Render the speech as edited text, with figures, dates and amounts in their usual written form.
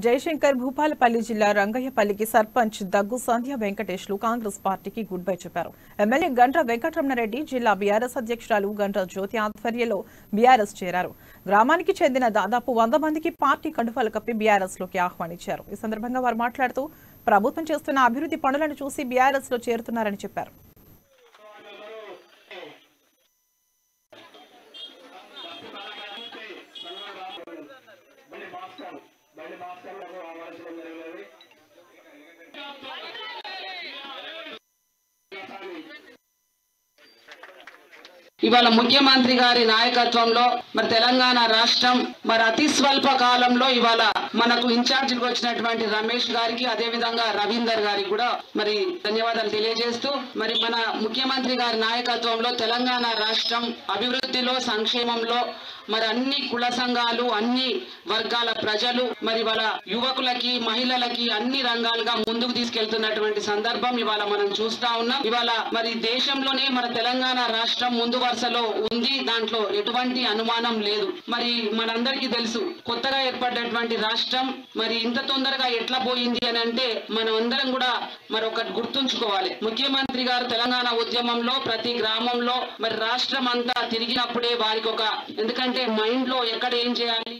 జయశంకర్ భూపాలపల్లి జిల్లా రంగయ్యపల్లికి సర్పంచ్ దగ్గు సంధ్య వెంకటేష్లు కాంగ్రెస్ పార్టీకి గుడ్ బై చెప్పారు. ఎమ్మెల్యే గంట్ర వెంకటరమణారెడ్డి జిల్లా బీఆర్ఎస్ అధ్యక్షురాలు గంట్ర జ్యోతి ఆధ్వర్యంలో బీఆర్ఎస్ చేరారు. గ్రామానికి చెందిన దాదాపు 100 మందికి పార్టీ కండువాలు కప్పి బీఆర్ఎస్ లోకి ఆహ్వానించారు. ఈ సందర్భంగా వారు మాట్లాడుతూ ప్రభుత్వం చేస్తున్న అభివృద్ధి పనులను చూసి బీఆర్ఎస్ లో చేరుతున్నారని చెప్పారు. ఇవాళ ముఖ్యమంత్రి గారి నాయకత్వంలో మరి తెలంగాణ రాష్ట్రం మరి అతి స్వల్ప కాలంలో ఇవాళ మనకు ఇన్ఛార్జికి వచ్చినటువంటి రమేష్ గారికి అదే విధంగా రవీందర్ గారికి కూడా మరి ధన్యవాదాలు తెలియజేస్తూ మరి మన ముఖ్యమంత్రి గారి నాయకత్వంలో తెలంగాణ రాష్ట్రం అభివృద్ధిలో సంక్షేమంలో మరి అన్ని కుల సంఘాలు అన్ని వర్గాల ప్రజలు మరి వాళ్ళ యువకులకి మహిళలకి అన్ని రంగాలుగా ముందుకు తీసుకెళ్తున్నటువంటి సందర్భం ఇవాళ మనం చూస్తా ఉన్నాం. ఇవాళ మరి దేశంలోనే మన తెలంగాణ రాష్ట్రం ముందు వరుసలో ఉంది, దాంట్లో ఎటువంటి అనుమానం లేదు. మరి మనందరికీ తెలుసు కొత్తగా ఏర్పడినటువంటి రాష్ట్రం మరి ఇంత తొందరగా ఎట్లా పోయింది అని అంటే మనం అందరం కూడా మరి ఒకటి గుర్తుంచుకోవాలి. ముఖ్యమంత్రి గారు తెలంగాణ ఉద్యమంలో ప్రతి గ్రామంలో మరి రాష్ట్రం అంతా తిరిగినప్పుడే వారికి ఎందుకంటే మైండ్ లో ఎక్కడ ఏం చేయాలి